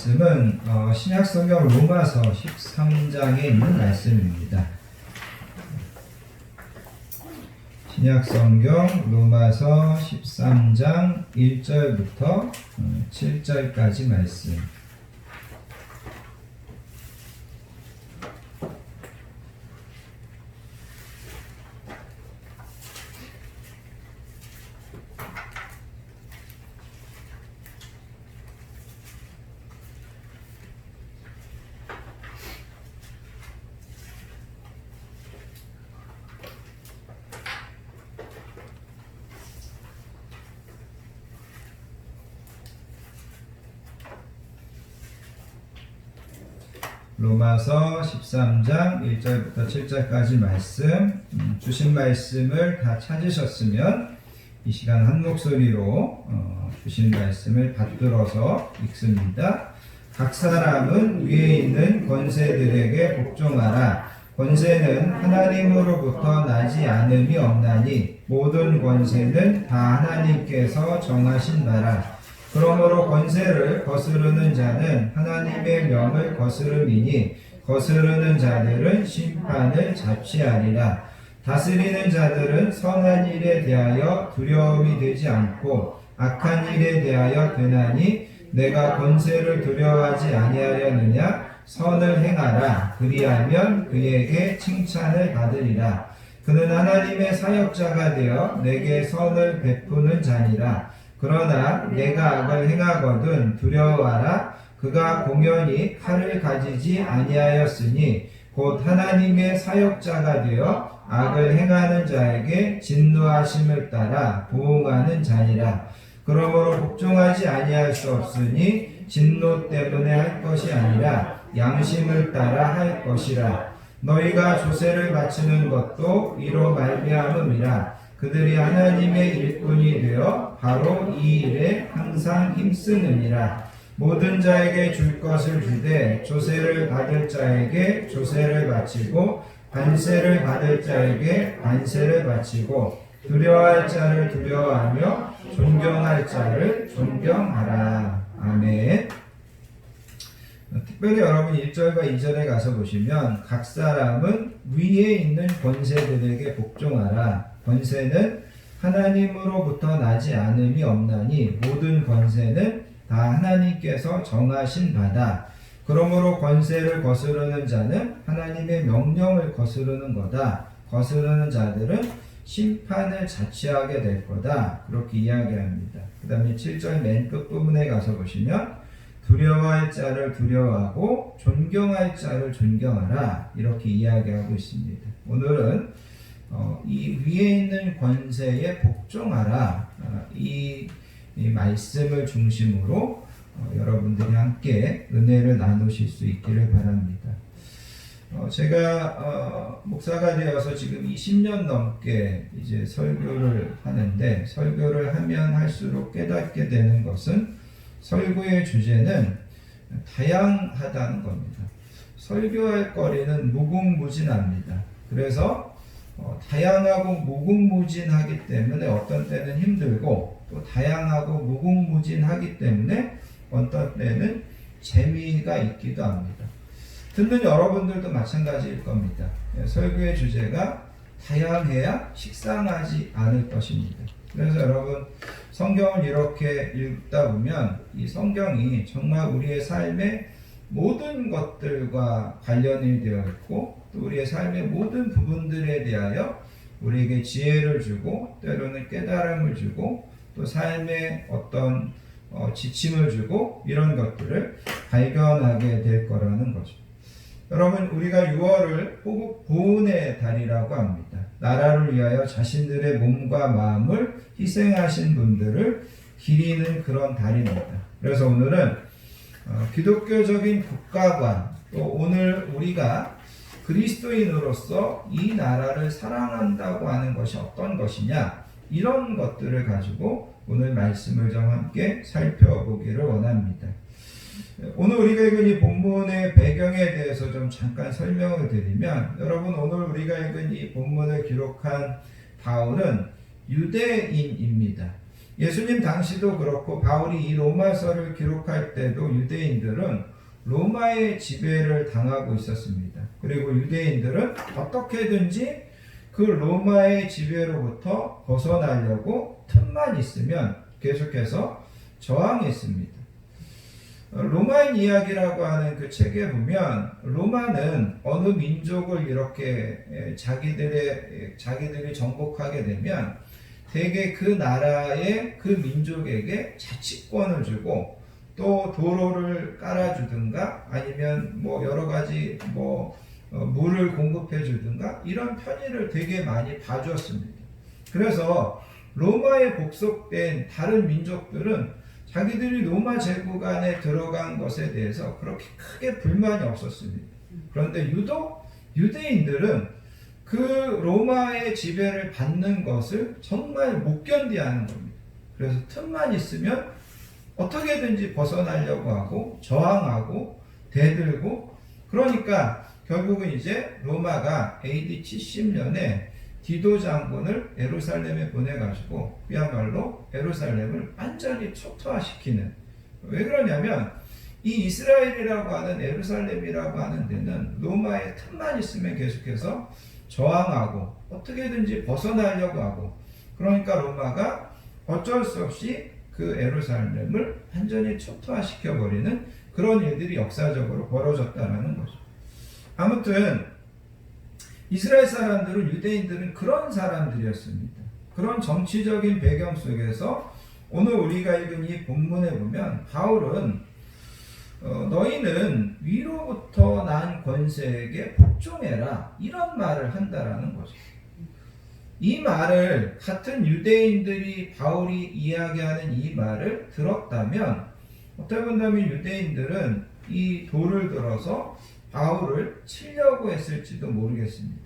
말씀은 신약성경 로마서 13장에 있는 말씀입니다. 신약성경 로마서 13장 1절부터 7절까지 말씀. 로마서 13장 1절부터 7절까지 말씀, 주신 말씀을 다 찾으셨으면 이 시간 한 목소리로 주신 말씀을 받들어서 읽습니다. 각 사람은 위에 있는 권세들에게 복종하라. 권세는 하나님으로부터 나지 않음이 없나니 모든 권세는 다 하나님께서 정하신 바라. 그러므로 권세를 거스르는 자는 하나님의 명을 거스름이니 거스르는 자들은 심판을 자취하리라. 다스리는 자들은 선한 일에 대하여 두려움이 되지 않고 악한 일에 대하여 되나니 내가 권세를 두려워하지 아니하려느냐. 선을 행하라. 그리하면 그에게 칭찬을 받으리라. 그는 하나님의 사역자가 되어 내게 선을 베푸는 자니라. 그러나 내가 악을 행하거든 두려워하라. 그가 공연히 칼을 가지지 아니하였으니 곧 하나님의 사역자가 되어 악을 행하는 자에게 진노하심을 따라 보응하는 자니라. 그러므로 복종하지 아니할 수 없으니 진노 때문에 할 것이 아니라 양심을 따라 할 것이라. 너희가 조세를 바치는 것도 이로 말미암음이라. 그들이 하나님의 일꾼이 되어 바로 이 일에 항상 힘쓰느니라. 모든 자에게 줄 것을 주되 조세를 받을 자에게 조세를 바치고 관세를 받을 자에게 관세를 바치고 두려워할 자를 두려워하며 존경할 자를 존경하라. 아멘. 특별히 여러분 1절과 2절에 가서 보시면 각 사람은 위에 있는 권세들에게 복종하라. 권세는 하나님으로부터 나지 않음이 없나니 모든 권세는 다 하나님께서 정하신 바다. 그러므로 권세를 거스르는 자는 하나님의 명령을 거스르는 거다. 거스르는 자들은 심판을 자취하게 될 거다. 그렇게 이야기합니다. 그 다음에 7절 맨 끝부분에 가서 보시면 두려워할 자를 두려워하고 존경할 자를 존경하라. 이렇게 이야기하고 있습니다. 오늘은 이 위에 있는 권세에 복종하라. 이 말씀을 중심으로 여러분들이 함께 은혜를 나누실 수 있기를 바랍니다. 제가 목사가 되어서 지금 20년 넘게 이제 설교를 하는데 설교를 하면 할수록 깨닫게 되는 것은 설교의 주제는 다양하다는 겁니다. 설교할 거리는 무궁무진합니다. 그래서 다양하고 무궁무진하기 때문에 어떤 때는 힘들고 또 다양하고 무궁무진하기 때문에 어떤 때는 재미가 있기도 합니다. 듣는 여러분들도 마찬가지일 겁니다. 설교의 주제가 다양해야 식상하지 않을 것입니다. 그래서 여러분 성경을 이렇게 읽다 보면 이 성경이 정말 우리의 삶의 모든 것들과 관련이 되어 있고 또 우리의 삶의 모든 부분들에 대하여 우리에게 지혜를 주고 때로는 깨달음을 주고 또 삶의 어떤 지침을 주고 이런 것들을 발견하게 될 거라는 거죠. 여러분 우리가 6월을 보훈의 달이라고 합니다. 나라를 위하여 자신들의 몸과 마음을 희생하신 분들을 기리는 그런 달입니다. 그래서 오늘은 기독교적인 국가관 또 오늘 우리가 그리스도인으로서 이 나라를 사랑한다고 하는 것이 어떤 것이냐 이런 것들을 가지고 오늘 말씀을 좀 함께 살펴보기를 원합니다. 오늘 우리가 읽은 이 본문의 배경에 대해서 좀 잠깐 설명을 드리면 여러분 오늘 우리가 읽은 이 본문을 기록한 바울은 유대인입니다. 예수님 당시도 그렇고 바울이 이 로마서를 기록할 때도 유대인들은 로마의 지배를 당하고 있었습니다. 그리고 유대인들은 어떻게든지 그 로마의 지배로부터 벗어나려고 틈만 있으면 계속해서 저항했습니다. 로마인 이야기라고 하는 그 책에 보면 로마는 어느 민족을 이렇게 자기들이 정복하게 되면 대개 그 나라의 그 민족에게 자치권을 주고 또 도로를 깔아주든가 아니면 뭐 여러 가지 물을 공급해 주든가 이런 편의를 되게 많이 봐주었습니다. 그래서 로마에 복속된 다른 민족들은 자기들이 로마 제국 안에 들어간 것에 대해서 그렇게 크게 불만이 없었습니다. 그런데 유독 유대인들은 그 로마의 지배를 받는 것을 정말 못 견디하는 겁니다. 그래서 틈만 있으면 어떻게든지 벗어나려고 하고 저항하고 대들고, 그러니까 결국은 이제 로마가 AD 70년에 디도 장군을 예루살렘에 보내가지고 그야말로 예루살렘을 완전히 초토화시키는, 왜 그러냐면 이 이스라엘이라고 하는 예루살렘이라고 하는 데는 로마의 틈만 있으면 계속해서 저항하고 어떻게든지 벗어나려고 하고, 그러니까 로마가 어쩔 수 없이 그 예루살렘을 완전히 초토화시켜버리는 그런 일들이 역사적으로 벌어졌다는 거죠. 아무튼 이스라엘 사람들은, 유대인들은 그런 사람들이었습니다. 그런 정치적인 배경 속에서 오늘 우리가 읽은 이 본문에 보면 바울은 너희는 위로부터 난 권세에게 복종해라 이런 말을 한다라는 거죠. 이 말을 같은 유대인들이 바울이 이야기하는 이 말을 들었다면 어떻게 본다면 유대인들은 이 돌을 들어서 바울을 치려고 했을지도 모르겠습니다.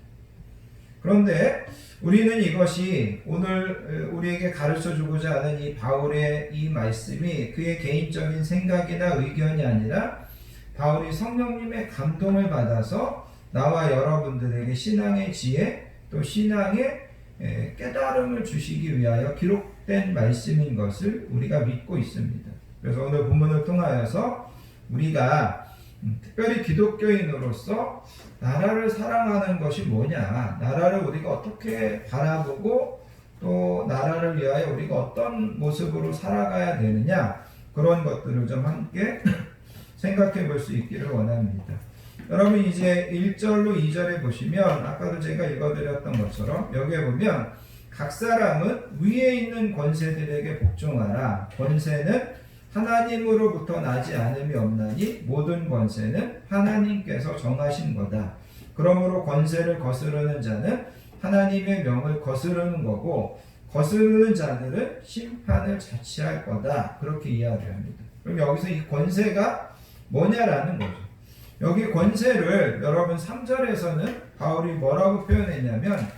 그런데 우리는 이것이 오늘 우리에게 가르쳐주고자 하는 이 바울의 이 말씀이 그의 개인적인 생각이나 의견이 아니라 바울이 성령님의 감동을 받아서 나와 여러분들에게 신앙의 지혜 또 신앙의 깨달음을 주시기 위하여 기록된 말씀인 것을 우리가 믿고 있습니다. 그래서 오늘 본문을 통하여서 우리가 특별히 기독교인으로서 나라를 사랑하는 것이 뭐냐, 나라를 우리가 어떻게 바라보고 또 나라를 위하여 우리가 어떤 모습으로 살아가야 되느냐, 그런 것들을 좀 함께 생각해 볼 수 있기를 원합니다. 여러분 이제 1절로 2절에 보시면 아까도 제가 읽어드렸던 것처럼 여기에 보면 각 사람은 위에 있는 권세들에게 복종하라. 권세는 하나님으로부터 나지 않음이 없나니 모든 권세는 하나님께서 정하신 거다. 그러므로 권세를 거스르는 자는 하나님의 명을 거스르는 거고 거스르는 자들은 심판을 자취할 거다. 그렇게 이야기합니다. 그럼 여기서 이 권세가 뭐냐라는 거죠. 여기 권세를 여러분 3절에서는 바울이 뭐라고 표현했냐면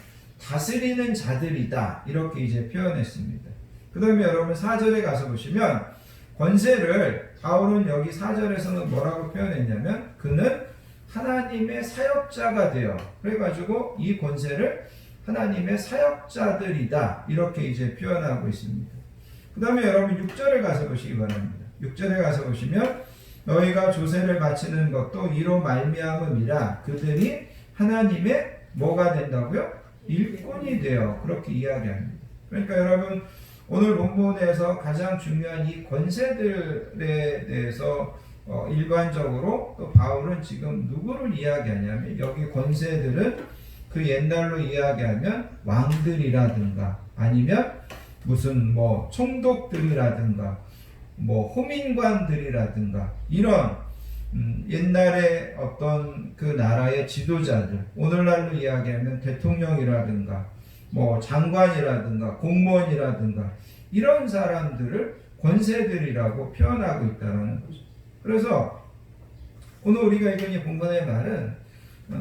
다스리는 자들이다. 이렇게 이제 표현했습니다. 그 다음에 여러분 4절에 가서 보시면 권세를 바울은 여기 4절에서는 뭐라고 표현했냐면 그는 하나님의 사역자가 되어, 그래가지고 이 권세를 하나님의 사역자들이다 이렇게 이제 표현하고 있습니다. 그 다음에 여러분 6절에 가서 보시기 바랍니다. 6절에 가서 보시면 너희가 조세를 바치는 것도 이로 말미암음이라 그들이 하나님의 뭐가 된다고요? 일꾼이 되어, 그렇게 이야기합니다. 그러니까 여러분 오늘 본문에서 가장 중요한 이 권세들에 대해서 일반적으로 또 바울은 지금 누구를 이야기하냐면 여기 권세들은 그 옛날로 이야기하면 왕들이라든가 아니면 무슨 총독들이라든가 호민관들이라든가 이런 옛날에 어떤 그 나라의 지도자들, 오늘날로 이야기하면 대통령이라든가 장관이라든가 공무원이라든가 이런 사람들을 권세들이라고 표현하고 있다는 거죠. 그래서 오늘 우리가 읽은 이 본문의 말은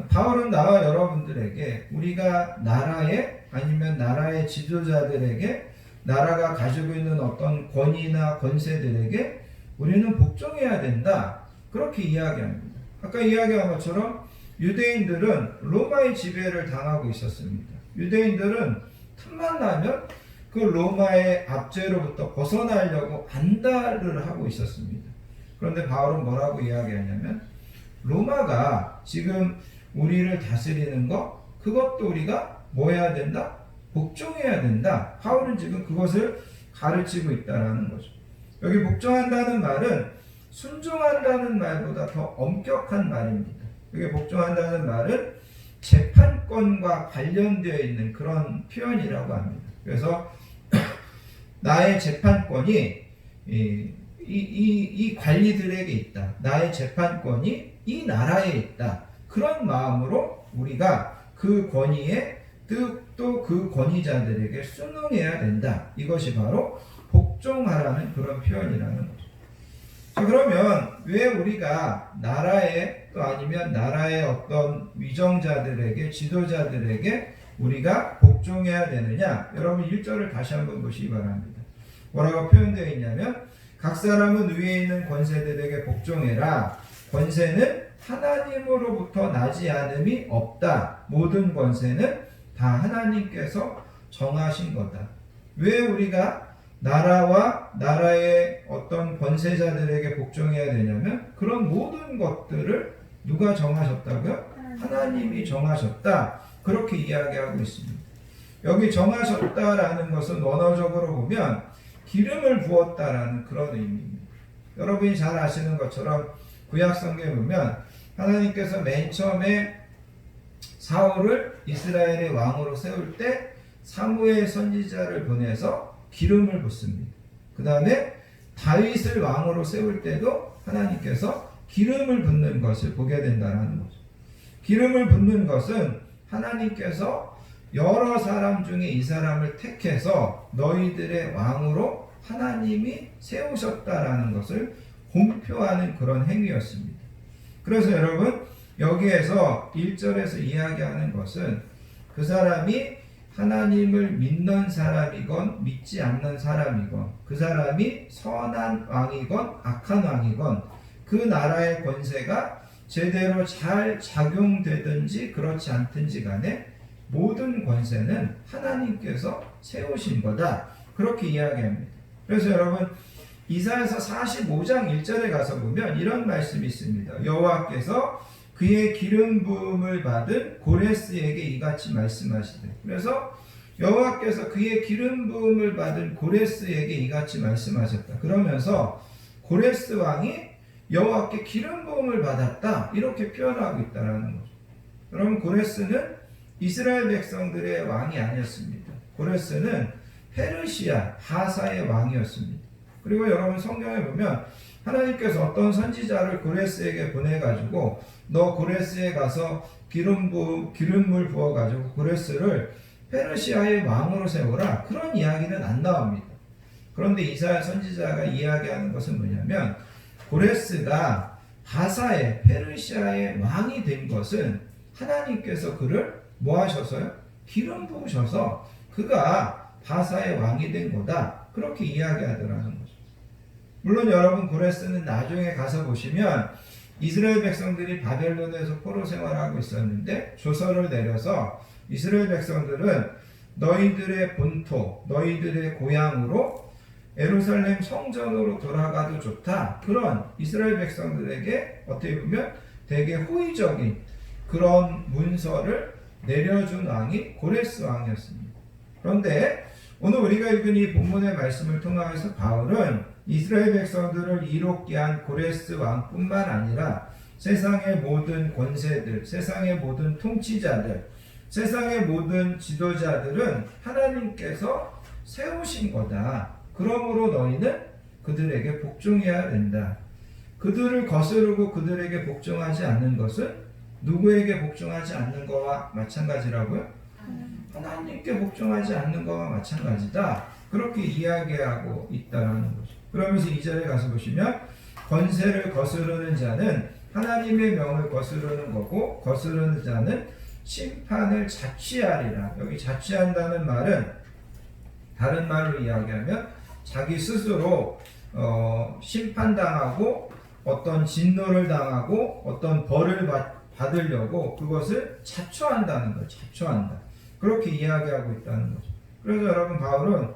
바울은 나와 여러분들에게 우리가 나라에 아니면 나라의 지도자들에게 나라가 가지고 있는 어떤 권위나 권세들에게 우리는 복종해야 된다. 그렇게 이야기합니다. 아까 이야기한 것처럼 유대인들은 로마의 지배를 당하고 있었습니다. 유대인들은 틈만 나면 그 로마의 압제로부터 벗어나려고 안달을 하고 있었습니다. 그런데 바울은 뭐라고 이야기하냐면 로마가 지금 우리를 다스리는 거 그것도 우리가 뭐 해야 된다? 복종해야 된다. 바울은 지금 그것을 가르치고 있다는 거죠. 여기 복종한다는 말은 순종한다는 말보다 더 엄격한 말입니다. 여기 복종한다는 말은 재판권과 관련되어 있는 그런 표현이라고 합니다. 그래서 나의 재판권이 이 관리들에게 있다. 나의 재판권이 이 나라에 있다. 그런 마음으로 우리가 그 권위에 또 그 권위자들에게 순응해야 된다. 이것이 바로 복종하라는 그런 표현이라는 거죠. 자, 그러면 왜 우리가 나라에 또 아니면 나라의 어떤 위정자들에게 지도자들에게 우리가 복종해야 되느냐? 여러분 1절을 다시 한번 보시기 바랍니다. 뭐라고 표현되어 있냐면 각 사람은 위에 있는 권세들에게 복종해라. 권세는 하나님으로부터 나지 않음이 없다. 모든 권세는 다 하나님께서 정하신 거다. 왜 우리가 나라와 나라의 어떤 권세자들에게 복종해야 되냐면 그런 모든 것들을 누가 정하셨다고요? 하나님이 정하셨다. 그렇게 이야기하고 있습니다. 여기 정하셨다라는 것은 원어적으로 보면 기름을 부었다라는 그런 의미입니다. 여러분이 잘 아시는 것처럼 구약 성경에 보면 하나님께서 맨 처음에 사울을 이스라엘의 왕으로 세울 때 사무엘 선지자를 보내서 기름을 붓습니다. 그 다음에 다윗을 왕으로 세울 때도 하나님께서 기름을 붓는 것을 보게 된다는 거죠. 기름을 붓는 것은 하나님께서 여러 사람 중에 이 사람을 택해서 너희들의 왕으로 하나님이 세우셨다라는 것을 공표하는 그런 행위였습니다. 그래서 여러분 여기에서 1절에서 이야기하는 것은 그 사람이 하나님을 믿는 사람이건 믿지 않는 사람이건 그 사람이 선한 왕이건 악한 왕이건 그 나라의 권세가 제대로 잘 작용되든지 그렇지 않든지 간에 모든 권세는 하나님께서 세우신 거다. 그렇게 이야기합니다. 그래서 여러분 이사야서 45장 1절에 가서 보면 이런 말씀이 있습니다. 여호와께서 그의 기름 부음을 받은 고레스에게 이같이 말씀하시되. 그래서 여호와께서 그의 기름 부음을 받은 고레스에게 이같이 말씀하셨다. 그러면서 고레스 왕이 여호와께 기름 부음을 받았다. 이렇게 표현하고 있다는 거죠. 여러분 고레스는 이스라엘 백성들의 왕이 아니었습니다. 고레스는 페르시아 바사의 왕이었습니다. 그리고 여러분 성경에 보면 하나님께서 어떤 선지자를 고레스에게 보내가지고 너 고레스에 가서 기름물 부어가지고 고레스를 페르시아의 왕으로 세우라. 그런 이야기는 안 나옵니다. 그런데 이사야 선지자가 이야기하는 것은 뭐냐면 고레스가 바사의 페르시아의 왕이 된 것은 하나님께서 그를 뭐 하셔서요? 기름 부으셔서 그가 바사의 왕이 된 거다. 그렇게 이야기하더라는 거죠. 물론 여러분 고레스는 나중에 가서 보시면 이스라엘 백성들이 바벨론에서 포로 생활하고 있었는데 조서를 내려서 이스라엘 백성들은 너희들의 본토, 너희들의 고향으로 예루살렘 성전으로 돌아가도 좋다. 그런 이스라엘 백성들에게 어떻게 보면 되게 호의적인 그런 문서를 내려준 왕이 고레스 왕이었습니다. 그런데 오늘 우리가 읽은 이 본문의 말씀을 통해서 바울은 이스라엘 백성들을 이롭게 한 고레스 왕뿐만 아니라 세상의 모든 권세들, 세상의 모든 통치자들, 세상의 모든 지도자들은 하나님께서 세우신 거다. 그러므로 너희는 그들에게 복종해야 된다. 그들을 거스르고 그들에게 복종하지 않는 것은 누구에게 복종하지 않는 것과 마찬가지라고요? 하나님께 복종하지 않는 것과 마찬가지다. 그렇게 이야기하고 있다는 거죠. 그러면서 2절에 가서 보시면 권세를 거스르는 자는 하나님의 명을 거스르는 거고 거스르는 자는 심판을 자취하리라. 여기 자취한다는 말은 다른 말로 이야기하면 자기 스스로 심판당하고 어떤 진노를 당하고 어떤 벌을 받으려고 그것을 자초한다는 거예요. 자초한다. 그렇게 이야기하고 있다는 거죠. 그래서 여러분 바울은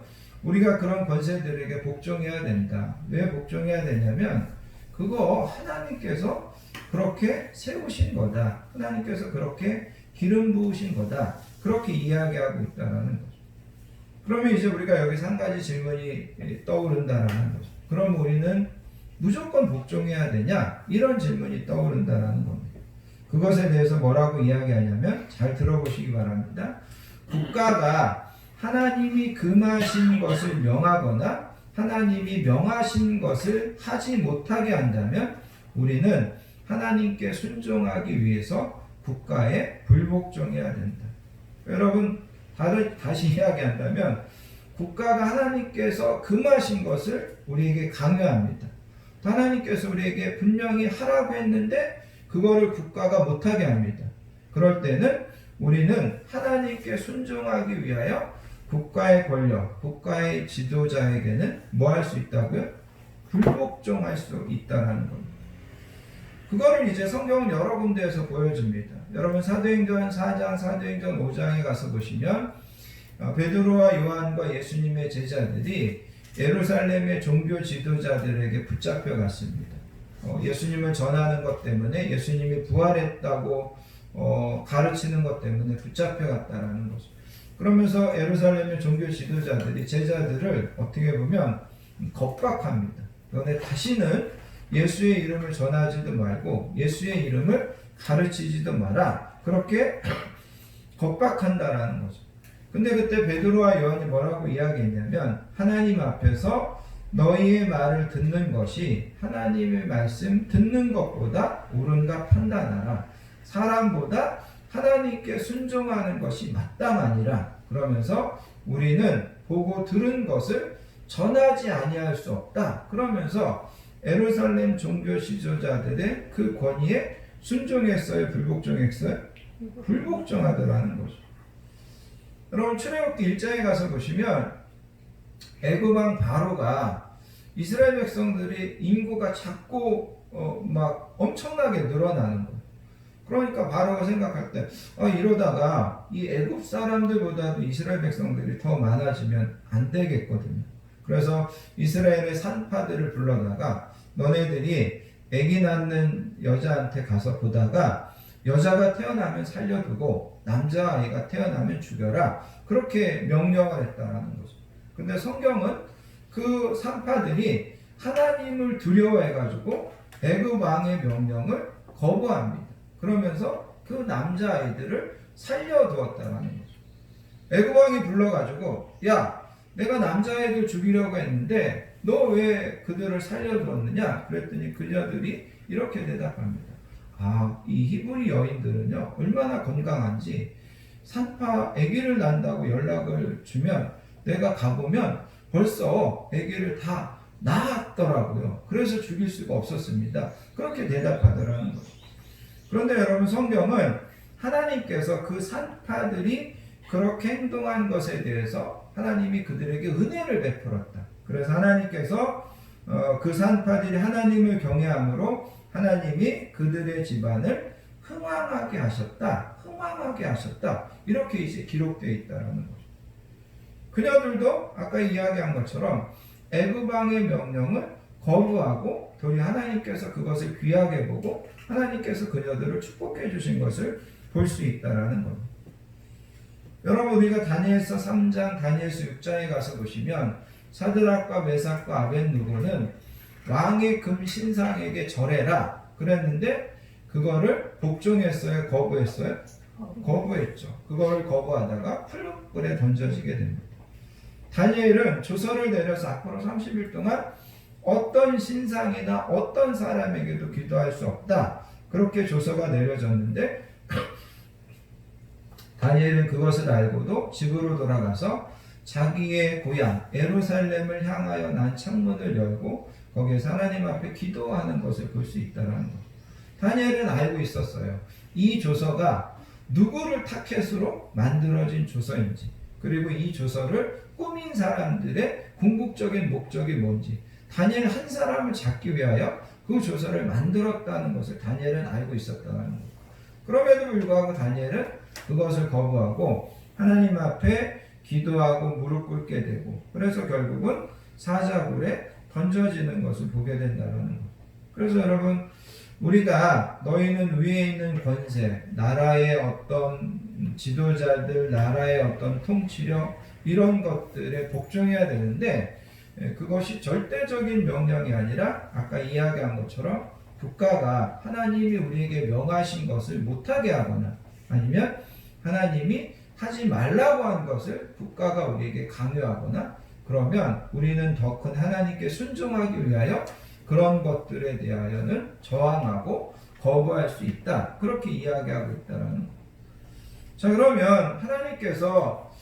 우리가 그런 권세들에게 복종해야 된다. 왜 복종해야 되냐면 그거 하나님께서 그렇게 세우신 거다. 하나님께서 그렇게 기름 부으신 거다. 그렇게 이야기하고 있다는 거죠. 그러면 이제 우리가 여기서 한 가지 질문이 떠오른다는 거죠. 그럼 우리는 무조건 복종해야 되냐? 이런 질문이 떠오른다는 겁니다. 그것에 대해서 뭐라고 이야기하냐면 잘 들어보시기 바랍니다. 국가가 하나님이 금하신 것을 명하거나 하나님이 명하신 것을 하지 못하게 한다면 우리는 하나님께 순종하기 위해서 국가에 불복종해야 된다. 여러분 다시 이야기한다면 국가가 하나님께서 금하신 것을 우리에게 강요합니다. 하나님께서 우리에게 분명히 하라고 했는데 그거를 국가가 못하게 합니다. 그럴 때는 우리는 하나님께 순종하기 위하여 국가의 권력, 국가의 지도자에게는 뭐 할 수 있다고요? 불복종할 수 있다는 겁니다. 그거를 이제 성경은 여러 군데에서 보여줍니다. 여러분 사도행전 4장, 사도행전 5장에 가서 보시면 베드로와 요한과 예수님의 제자들이 예루살렘의 종교 지도자들에게 붙잡혀 갔습니다. 예수님을 전하는 것 때문에 예수님이 부활했다고 가르치는 것 때문에 붙잡혀 갔다라는 거죠. 그러면서 예루살렘의 종교 지도자들이 제자들을 어떻게 보면 겁박합니다. 너네 다시는 예수의 이름을 전하지도 말고 예수의 이름을 가르치지도 마라. 그렇게 겁박한다라는 거죠. 근데 그때 베드로와 요한이 뭐라고 이야기했냐면 하나님 앞에서 너희의 말을 듣는 것이 하나님의 말씀 듣는 것보다 옳은가 판단하라. 사람보다 하나님께 순종하는 것이 마땅하니라. 그러면서 우리는 보고 들은 것을 전하지 아니할 수 없다. 그러면서 예루살렘 종교 지도자들의 그 권위에 순종했어요? 불복종했어요? 불복종하더라는 거죠. 여러분 출애굽기 1장에 가서 보시면 애굽 왕 바로가 이스라엘 백성들이 인구가 작고 막 엄청나게 늘어나는 거예요. 그러니까 바로가 생각할 때 이러다가 이 애굽 사람들보다도 이스라엘 백성들이 더 많아지면 안 되겠거든요. 그래서 이스라엘의 산파들을 불러다가 너네들이 아기 낳는 여자한테 가서 보다가 여자가 태어나면 살려두고 남자아이가 태어나면 죽여라. 그렇게 명령을 했다라는 거죠. 근데 성경은 그 산파들이 하나님을 두려워해가지고 애굽 왕의 명령을 거부합니다. 그러면서 그 남자아이들을 살려두었다라는 거죠. 애굽 왕이 불러가지고 야 내가 남자아이들 죽이려고 했는데 너 왜 그들을 살려두었느냐? 그랬더니 그녀들이 이렇게 대답합니다. 이 히브리 여인들은요 얼마나 건강한지 산파 아기를 낳는다고 연락을 주면 내가 가보면 벌써 아기를 다 낳았더라고요. 그래서 죽일 수가 없었습니다. 그렇게 대답하더라는 거죠. 그런데 여러분 성경은 하나님께서 그 산파들이 그렇게 행동한 것에 대해서 하나님이 그들에게 은혜를 베풀었다. 그래서 하나님께서 그 산파들이 하나님을 경외함으로 하나님이 그들의 집안을 흥왕하게 하셨다. 흥왕하게 하셨다. 이렇게 이제 기록되어 있다는 거죠. 그녀들도 아까 이야기한 것처럼 애굽 왕의 명령을 거부하고 도리어 하나님께서 그것을 귀하게 보고 하나님께서 그녀들을 축복해 주신 것을 볼 수 있다는 겁니다. 여러분 우리가 다니엘서 3장, 다니엘서 6장에 가서 보시면 사드락과 메삭과 아벳느고는 왕의 금 신상에게 절해라 그랬는데 그거를 복종했어요? 거부했어요? 거부했죠. 그걸 거부하다가 풀무불에 던져지게 됩니다. 다니엘은 조서를 내려서 앞으로 30일 동안 어떤 신상이나 어떤 사람에게도 기도할 수 없다. 그렇게 조서가 내려졌는데 다니엘은 그것을 알고도 집으로 돌아가서 자기의 고향 예루살렘을 향하여 난 창문을 열고 거기에서 하나님 앞에 기도하는 것을 볼 수 있다는 것. 다니엘은 알고 있었어요. 이 조서가 누구를 타켓으로 만들어진 조서인지 그리고 이 조서를 꾸민 사람들의 궁극적인 목적이 뭔지 다니엘 한 사람을 잡기 위하여 그 조서를 만들었다는 것을 다니엘은 알고 있었다는 것. 그럼에도 불구하고 다니엘은 그것을 거부하고 하나님 앞에 기도하고 무릎 꿇게 되고, 그래서 결국은 사자굴에 던져지는 것을 보게 된다는 것. 그래서 여러분, 우리가 너희는 위에 있는 권세, 나라의 어떤 지도자들, 나라의 어떤 통치력, 이런 것들에 복종해야 되는데, 그것이 절대적인 명령이 아니라 아까 이야기한 것처럼 국가가 하나님이 우리에게 명하신 것을 못하게 하거나, 아니면 하나님이 하지 말라고 한 것을 국가가 우리에게 강요하거나, 그러면 우리는 더 큰 하나님께 순종하기 위하여 그런 것들에 대하여는 저항하고 거부할 수 있다. 그렇게 이야기하고 있다는 것. 자, 그러면 하나님께서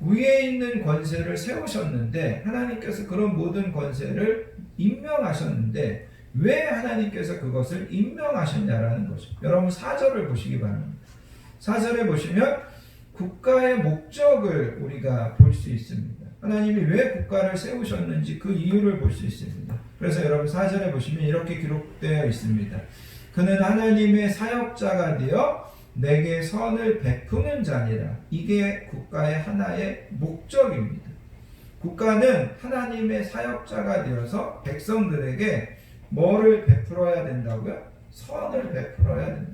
위에 있는 권세를 세우셨는데, 하나님께서 그런 모든 권세를 임명하셨는데, 왜 하나님께서 그것을 임명하셨냐라는 거죠. 여러분 4절을 보시기 바랍니다. 4절에 보시면 국가의 목적을 우리가 볼 수 있습니다. 하나님이 왜 국가를 세우셨는지 그 이유를 볼 수 있습니다. 그래서 여러분 4절에 보시면 이렇게 기록되어 있습니다. 그는 하나님의 사역자가 되어 내게 선을 베푸는 자니라. 이게 국가의 하나의 목적입니다. 국가는 하나님의 사역자가 되어서 백성들에게 뭐를 베풀어야 된다고요? 선을 베풀어야 됩니다.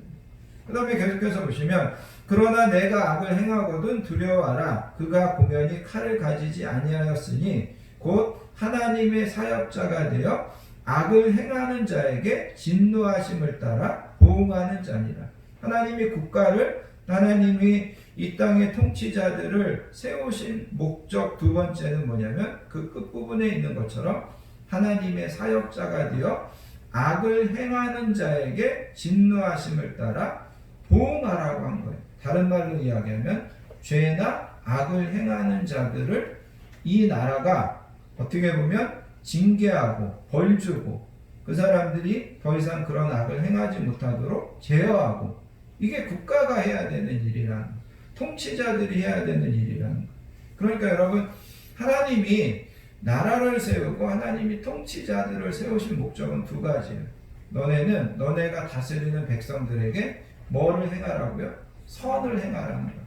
그 다음에 계속해서 보시면 그러나 내가 악을 행하거든 두려워하라. 그가 공연히 칼을 가지지 아니하였으니 곧 하나님의 사역자가 되어 악을 행하는 자에게 진노하심을 따라 보응하는 자니라. 하나님이 국가를, 하나님이 이 땅의 통치자들을 세우신 목적 두 번째는 뭐냐면 그 끝부분에 있는 것처럼 하나님의 사역자가 되어 악을 행하는 자에게 진노하심을 따라 보응하라고 한 거예요. 다른 말로 이야기하면 죄나 악을 행하는 자들을 이 나라가 어떻게 보면 징계하고 벌주고 그 사람들이 더 이상 그런 악을 행하지 못하도록 제어하고, 이게 국가가 해야 되는 일이라는 거예요. 통치자들이 해야 되는 일이라는 거예요. 그러니까 여러분, 하나님이 나라를 세우고 하나님이 통치자들을 세우신 목적은 두 가지예요. 너네가 다스리는 백성들에게 뭐를 행하라고요? 선을 행하라는 거예요.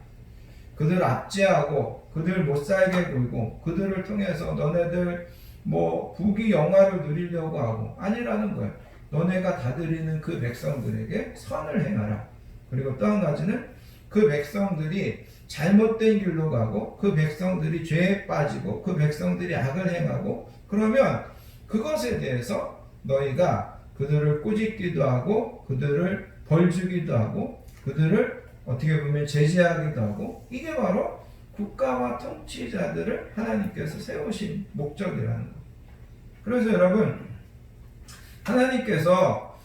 그들 압제하고 그들 못살게 굴고 그들을 통해서 너네들 부귀 영화를 누리려고 하고 아니라는 거예요. 너네가 다스리는 그 백성들에게 선을 행하라. 그리고 또 한 가지는 그 백성들이 잘못된 길로 가고 그 백성들이 죄에 빠지고 그 백성들이 악을 행하고 그러면 그것에 대해서 너희가 그들을 꾸짖기도 하고 그들을 벌주기도 하고 그들을 어떻게 보면 제재하기도 하고, 이게 바로 국가와 통치자들을 하나님께서 세우신 목적이라는 거예요. 그래서 여러분, 하나님께서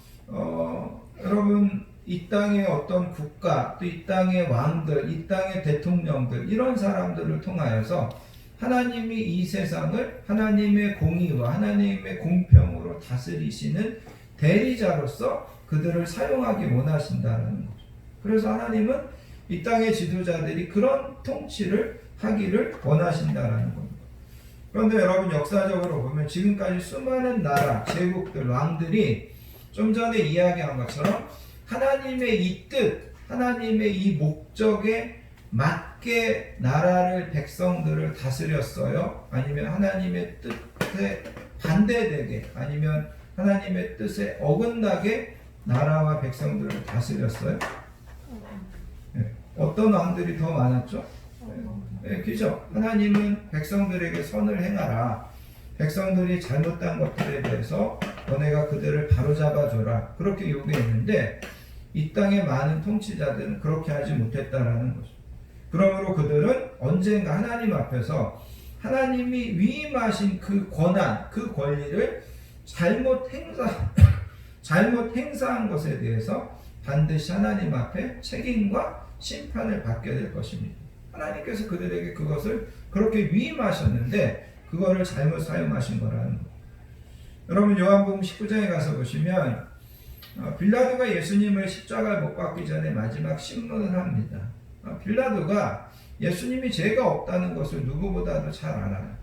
여러분 이 땅의 어떤 국가, 또 이 땅의 왕들, 이 땅의 대통령들, 이런 사람들을 통하여서 하나님이 이 세상을 하나님의 공의와 하나님의 공평으로 다스리시는 대리자로서 그들을 사용하기 원하신다는 거죠. 그래서 하나님은 이 땅의 지도자들이 그런 통치를 하기를 원하신다는 겁니다. 그런데 여러분, 역사적으로 보면 지금까지 수많은 나라, 제국들, 왕들이 좀 전에 이야기한 것처럼 하나님의 이 뜻, 하나님의 이 목적에 맞게 나라를, 백성들을 다스렸어요? 아니면 하나님의 뜻에 반대되게, 아니면 하나님의 뜻에 어긋나게 나라와 백성들을 다스렸어요? 네. 어떤 왕들이 더 많았죠? 네, 그죠? 하나님은 백성들에게 선을 행하라. 백성들이 잘못한 것들에 대해서 너네가 그들을 바로잡아줘라. 그렇게 요구했는데 이 땅의 많은 통치자들은 그렇게 하지 못했다라는 거죠. 그러므로 그들은 언젠가 하나님 앞에서 하나님이 위임하신 그 권한, 그 권리를 잘못 행사한 것에 대해서 반드시 하나님 앞에 책임과 심판을 받게 될 것입니다. 하나님께서 그들에게 그것을 그렇게 위임하셨는데 그거를 잘못 사용하신 거라는 거예요. 여러분, 요한복음 19장에 가서 보시면 빌라도가 예수님을 십자가에 못 박기 전에 마지막 신문을 합니다. 빌라도가 예수님이 죄가 없다는 것을 누구보다도 잘 알아요.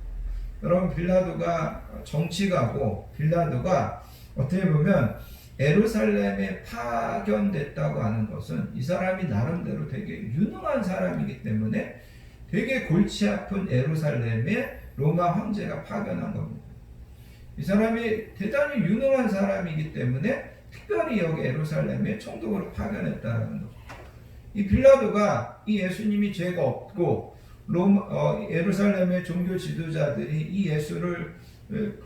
여러분, 빌라도가 정치가고 빌라도가 어떻게 보면 예루살렘에 파견됐다고 하는 것은 이 사람이 나름대로 되게 유능한 사람이기 때문에 되게 골치 아픈 예루살렘에 로마 황제가 파견한 겁니다. 이 사람이 대단히 유능한 사람이기 때문에 특별히 여기 예루살렘에 총독으로 파견했다는 거죠. 이 빌라도가 이 예수님이 죄가 없고 예루살렘의 종교 지도자들이 이 예수를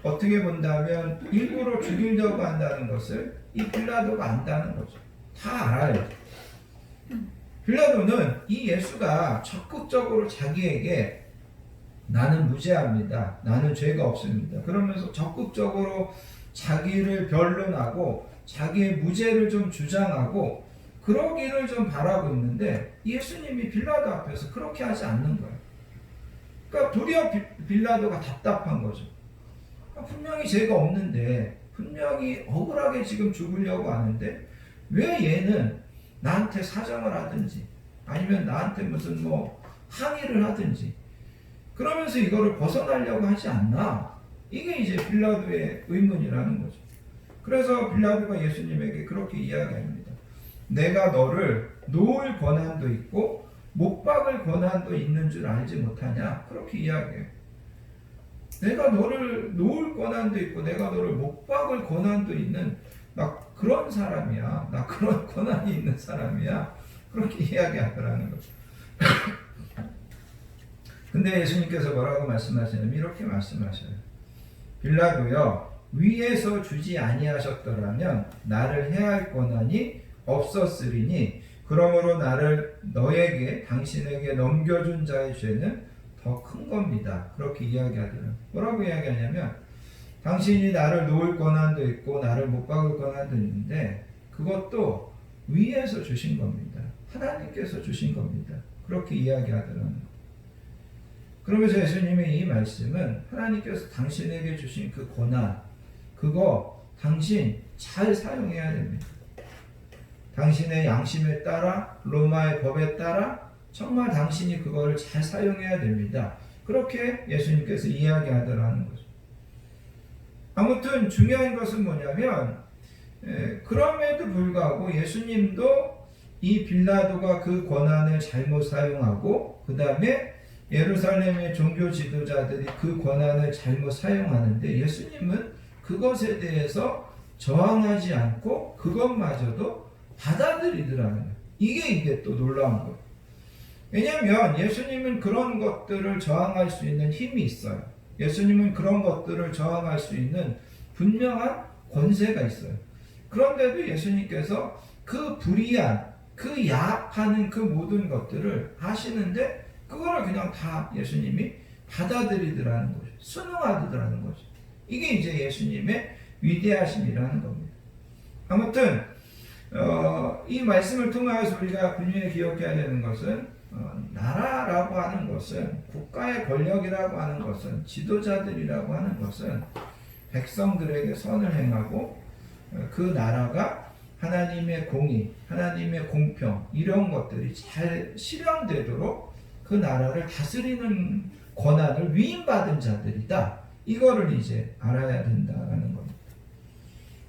어떻게 본다면 일부러 죽이려고 한다는 것을 이 빌라도가 안다는 거죠. 다 알아요. 빌라도는 이 예수가 적극적으로 자기에게 나는 무죄합니다. 나는 죄가 없습니다. 그러면서 적극적으로 자기를 변론하고 자기의 무죄를 좀 주장하고 그러기를 좀 바라고 있는데 예수님이 빌라도 앞에서 그렇게 하지 않는 거예요. 그러니까 도리어 빌라도가 답답한 거죠. 분명히 죄가 없는데 분명히 억울하게 지금 죽으려고 하는데 왜 얘는 나한테 사정을 하든지 아니면 나한테 무슨 항의를 하든지 그러면서 이거를 벗어나려고 하지 않나? 이게 이제 빌라도의 의문이라는 거죠. 그래서 빌라도가 예수님에게 그렇게 이야기합니다. 내가 너를 놓을 권한도 있고 못 박을 권한도 있는 줄 알지 못하냐? 그렇게 이야기해요. 내가 너를 놓을 권한도 있고 내가 너를 못 박을 권한도 있는 나 그런 사람이야. 나 그런 권한이 있는 사람이야. 그렇게 이야기하더라는 거죠. 근데 예수님께서 뭐라고 말씀하시냐면 이렇게 말씀하셔요. 빌라도여 위에서 주지 아니하셨더라면 나를 해할 권한이 없었으리니 그러므로 나를 너에게 당신에게 넘겨준 자의 죄는 더 큰 겁니다. 그렇게 이야기하더라고요. 뭐라고 이야기하냐면 당신이 나를 놓을 권한도 있고 나를 못 박을 권한도 있는데 그것도 위에서 주신 겁니다. 하나님께서 주신 겁니다. 그렇게 이야기하더라는 거예요. 그러면서 예수님의 이 말씀은 하나님께서 당신에게 주신 그 권한 그거 당신 잘 사용해야 됩니다. 당신의 양심에 따라 로마의 법에 따라 정말 당신이 그거를 잘 사용해야 됩니다. 그렇게 예수님께서 이야기하더라는 거죠. 아무튼 중요한 것은 뭐냐면 그럼에도 불구하고 예수님도 이 빌라도가 그 권한을 잘못 사용하고 그 다음에 예루살렘의 종교 지도자들이 그 권한을 잘못 사용하는데 예수님은 그것에 대해서 저항하지 않고 그것마저도 받아들이더라는 거예요. 이게 또 놀라운 거예요. 왜냐하면 예수님은 그런 것들을 저항할 수 있는 힘이 있어요. 예수님은 그런 것들을 저항할 수 있는 분명한 권세가 있어요. 그런데도 예수님께서 그 불의한, 그 야합하는 그 모든 것들을 하시는데 그거를 그냥 다 예수님이 받아들이더라는 거죠. 순응하더라는 거죠. 이게 이제 예수님의 위대하심이라는 겁니다. 아무튼 이 말씀을 통하여서 우리가 분명히 기억해야 되는 것은 나라라고 하는 것은 국가의 권력이라고 하는 것은 지도자들이라고 하는 것은 백성들에게 선을 행하고 그 나라가 하나님의 공의, 하나님의 공평 이런 것들이 잘 실현되도록 그 나라를 다스리는 권한을 위임받은 자들이다. 이거를 이제 알아야 된다는 겁니다.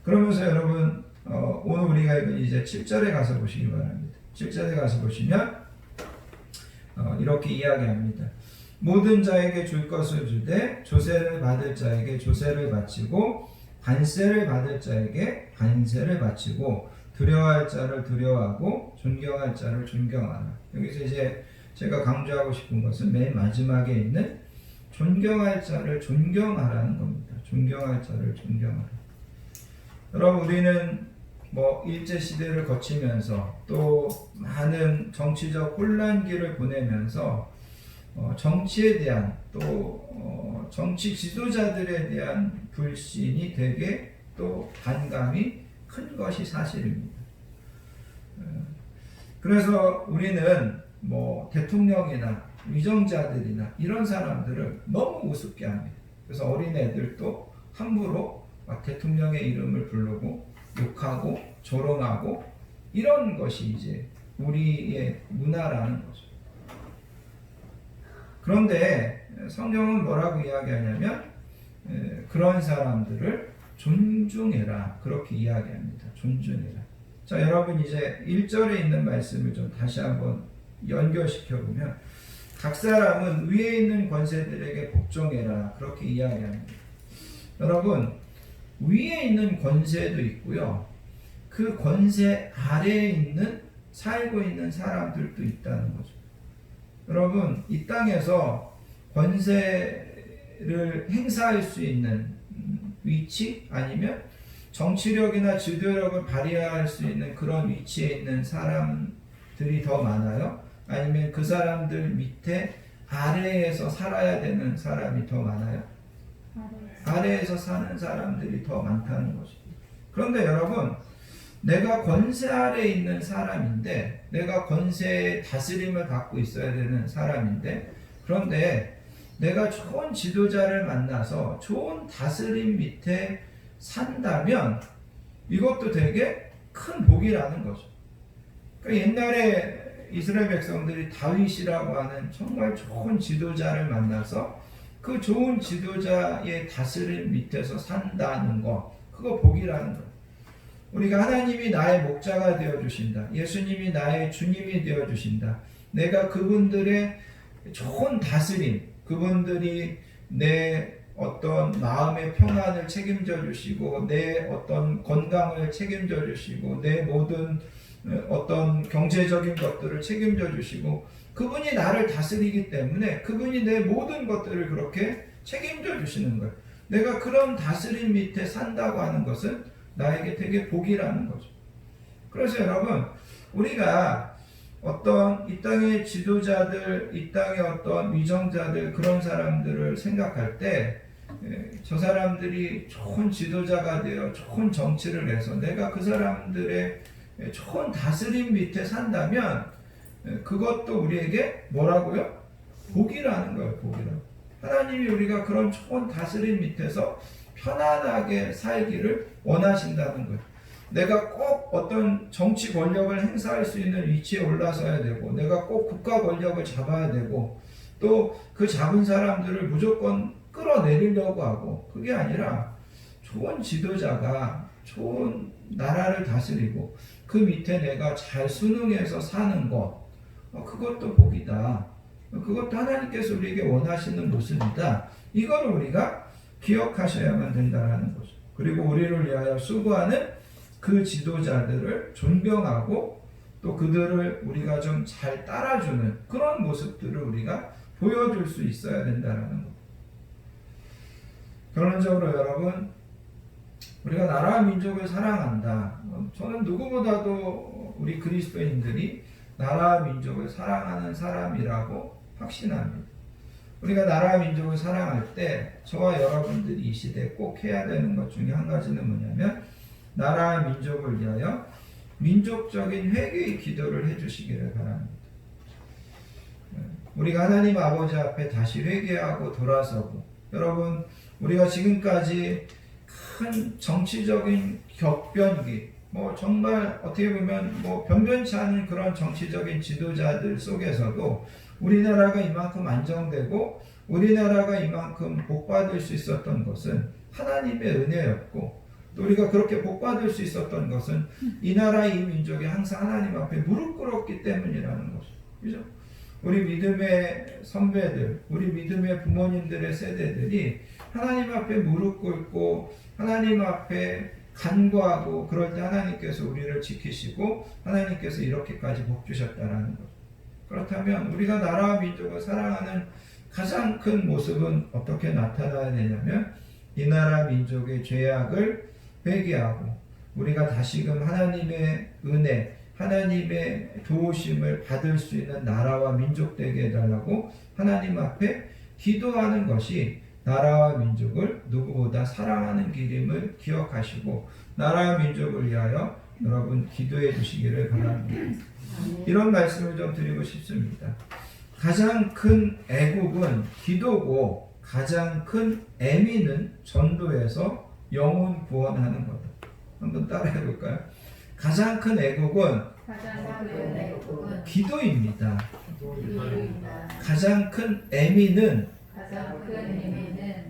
그러면서 여러분 오늘 우리가 이제 7절에 가서 보시기 바랍니다. 7절에 가서 보시면 이렇게 이야기합니다. 모든 자에게 줄 것을 주되 조세를 받을 자에게 조세를 바치고 관세를 받을 자에게 관세를 바치고 두려워할 자를 두려워하고 존경할 자를 존경하라. 여기서 이제 제가 강조하고 싶은 것은 맨 마지막에 있는 존경할 자를 존경하라는 겁니다. 존경할 자를 존경하라. 여러분 우리는 일제시대를 거치면서 또 많은 정치적 혼란기를 보내면서 정치에 대한 또 정치 지도자들에 대한 불신이 되게 또 반감이 큰 것이 사실입니다. 그래서 우리는 대통령이나 위정자들이나 이런 사람들을 너무 우습게 합니다. 그래서 어린애들도 함부로 대통령의 이름을 부르고 욕하고 조롱하고 이런 것이 이제 우리의 문화라는 거죠. 그런데 성경은 뭐라고 이야기하냐면 그런 사람들을 존중해라 그렇게 이야기합니다. 존중해라. 자 여러분 이제 1절에 있는 말씀을 좀 다시 한번 연결시켜 보면 각 사람은 위에 있는 권세들에게 복종해라 그렇게 이야기합니다. 여러분 위에 있는 권세도 있고요. 그 권세 아래에 있는 살고 있는 사람들도 있다는 거죠. 여러분 이 땅에서 권세를 행사할 수 있는 위치 아니면 정치력이나 지도력을 발휘할 수 있는 그런 위치에 있는 사람들이 더 많아요? 아니면 그 사람들 밑에 아래에서 살아야 되는 사람이 더 많아요? 아래에서 사는 사람들이 더 많다는 것이죠. 그런데 여러분 내가 권세 아래에 있는 사람인데 내가 권세의 다스림을 받고 있어야 되는 사람인데 그런데 내가 좋은 지도자를 만나서 좋은 다스림 밑에 산다면 이것도 되게 큰 복이라는 거죠. 그러니까 옛날에 이스라엘 백성들이 다윗이라고 하는 정말 좋은 지도자를 만나서 그 좋은 지도자의 다스림 밑에서 산다는 거 그거 복이라는 거. 우리가 하나님이 나의 목자가 되어주신다. 예수님이 나의 주님이 되어주신다. 내가 그분들의 좋은 다스림 그분들이 내 어떤 마음의 평안을 책임져 주시고 내 어떤 건강을 책임져 주시고 내 모든 어떤 경제적인 것들을 책임져 주시고 그분이 나를 다스리기 때문에 그분이 내 모든 것들을 그렇게 책임져 주시는 거예요. 내가 그런 다스림 밑에 산다고 하는 것은 나에게 되게 복이라는 거죠. 그래서 여러분 우리가 어떤 이 땅의 지도자들, 이 땅의 어떤 위정자들 그런 사람들을 생각할 때 저 사람들이 좋은 지도자가 되어 좋은 정치를 해서 내가 그 사람들의 좋은 다스림 밑에 산다면 그것도 우리에게 뭐라고요? 복이라는 거예요. 복이라고. 하나님이 우리가 그런 좋은 다스림 밑에서 편안하게 살기를 원하신다는 거예요. 내가 꼭 어떤 정치 권력을 행사할 수 있는 위치에 올라서야 되고 내가 꼭 국가 권력을 잡아야 되고 또 그 잡은 사람들을 무조건 끌어내리려고 하고 그게 아니라 좋은 지도자가 좋은 나라를 다스리고 그 밑에 내가 잘 순응해서 사는 것 그것도 복이다. 그것도 하나님께서 우리에게 원하시는 모습이다. 이거를 우리가 기억하셔야만 된다는 거죠. 그리고 우리를 위하여 수고하는 그 지도자들을 존경하고 또 그들을 우리가 좀 잘 따라주는 그런 모습들을 우리가 보여줄 수 있어야 된다는 것. 결론적으로 여러분 우리가 나라와 민족을 사랑한다. 저는 누구보다도 우리 그리스도인들이 나라와 민족을 사랑하는 사람이라고 확신합니다. 우리가 나라와 민족을 사랑할 때 저와 여러분들이 이 시대에 꼭 해야 되는 것 중에 한 가지는 뭐냐면 나라와 민족을 위하여 민족적인 회개의 기도를 해주시기를 바랍니다. 우리가 하나님 아버지 앞에 다시 회개하고 돌아서고 여러분 우리가 지금까지 큰 정치적인 격변기 정말 어떻게 보면 변변치 않은 그런 정치적인 지도자들 속에서도 우리나라가 이만큼 안정되고 우리나라가 이만큼 복받을 수 있었던 것은 하나님의 은혜였고 또 우리가 그렇게 복받을 수 있었던 것은 이 나라 이 민족이 항상 하나님 앞에 무릎 꿇었기 때문이라는 거죠. 그죠? 우리 믿음의 선배들, 우리 믿음의 부모님들의 세대들이 하나님 앞에 무릎 꿇고 하나님 앞에 간구하고 그럴 때 하나님께서 우리를 지키시고 하나님께서 이렇게까지 복 주셨다라는 것. 그렇다면 우리가 나라와 민족을 사랑하는 가장 큰 모습은 어떻게 나타나야 되냐면 이 나라 민족의 죄악을 회개하고 우리가 다시금 하나님의 은혜 하나님의 도우심을 받을 수 있는 나라와 민족 되게 해달라고 하나님 앞에 기도하는 것이 나라와 민족을 누구보다 사랑하는 길임을 기억하시고 나라와 민족을 위하여 여러분 기도해 주시기를 바랍니다. 이런 말씀을 좀 드리고 싶습니다. 가장 큰 애국은 기도고 가장 큰 애미는 전도해서 영혼 구원하는 거다. 한번 따라해 볼까요? 가장 큰 애국은 기도입니다. 가장 큰 애미는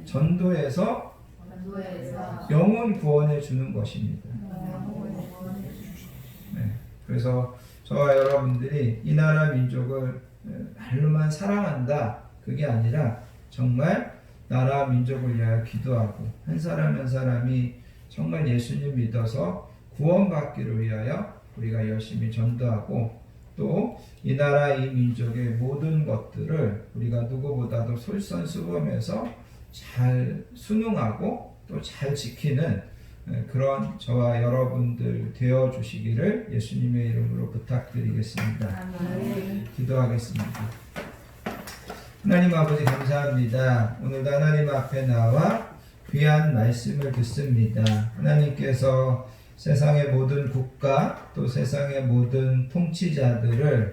전도해서 영혼 구원해 주는 것입니다. 네, 그래서 저와 여러분들이 이 나라 민족을 말로만 사랑한다 그게 아니라 정말 나라 민족을 위하여 기도하고 한 사람 한 사람이 정말 예수님 믿어서 구원받기를 위하여 우리가 열심히 전도하고 또 이 나라 이 민족의 모든 것들을 우리가 누구보다도 솔선수범해서 잘 순응하고 또 잘 지키는 그런 저와 여러분들 되어 주시기를 예수님의 이름으로 부탁드리겠습니다. 기도하겠습니다. 하나님 아버지 감사합니다. 오늘도 하나님 앞에 나와 귀한 말씀을 듣습니다. 하나님께서 세상의 모든 국가 또 세상의 모든 통치자들을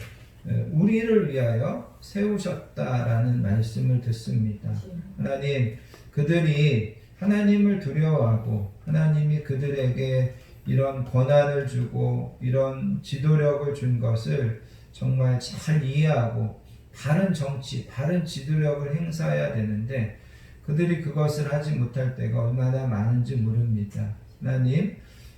우리를 위하여 세우셨다라는 말씀을 듣습니다. 하나님, 그들이 하나님을 두려워하고 하나님이 그들에게 이런 권한을 주고 이런 지도력을 준 것을 정말 잘 이해하고 바른 정치, 바른 지도력을 행사해야 되는데 그들이 그것을 하지 못할 때가 얼마나 많은지 모릅니다. 하나님,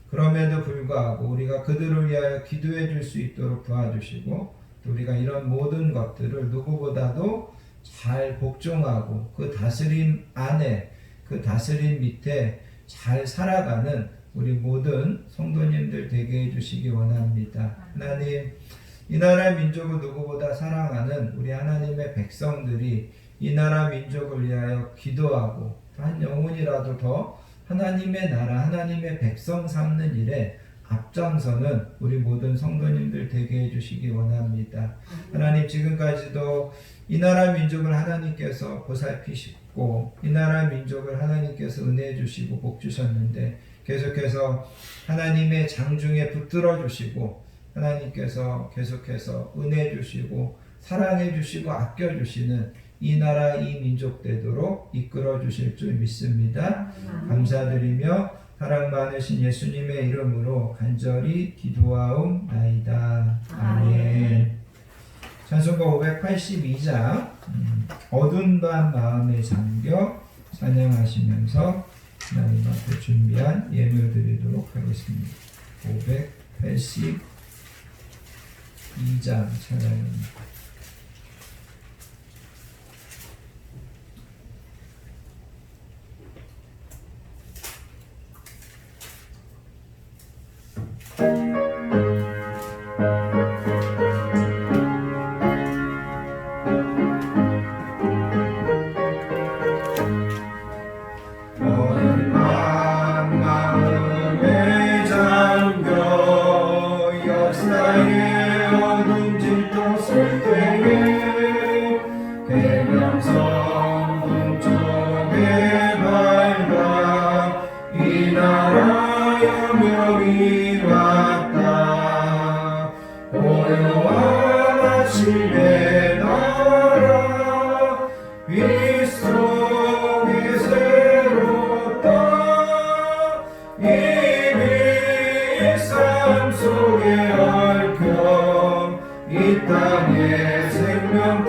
그럼에도 불구하고 우리가 그들을 위하여 기도해 줄 수 있도록 도와주시고 또 우리가 이런 모든 것들을 누구보다도 잘 복종하고 그 다스림 안에 그 다스림 밑에 잘 살아가는 우리 모든 성도님들 되게 해주시기 원합니다. 하나님, 이 나라 민족을 누구보다 사랑하는 우리 하나님의 백성들이 이 나라 민족을 위하여 기도하고 한 영혼이라도 더 하나님의 나라, 하나님의 백성 삼는 일에 앞장서는 우리 모든 성도님들 되게 해주시기 원합니다. 하나님, 지금까지도 이 나라 민족을 하나님께서 보살피시고 이 나라 민족을 하나님께서 은혜 주시고 복 주셨는데 계속해서 하나님의 장중에 붙들어 주시고 하나님께서 계속해서 은혜 주시고 사랑해 주시고 아껴 주시는 이 나라 이 민족 되도록 이끌어 주실 줄 믿습니다. 감사드리며 사랑 많으신 예수님의 이름으로 간절히 기도하옵나이다. 아멘. 찬송가 582장 어두운 밤 마음에 잠겨 찬양하시면서 하나님 앞에 준비한 예물 드리도록 하겠습니다. 582장 찬양입니다. 이 땅에 생명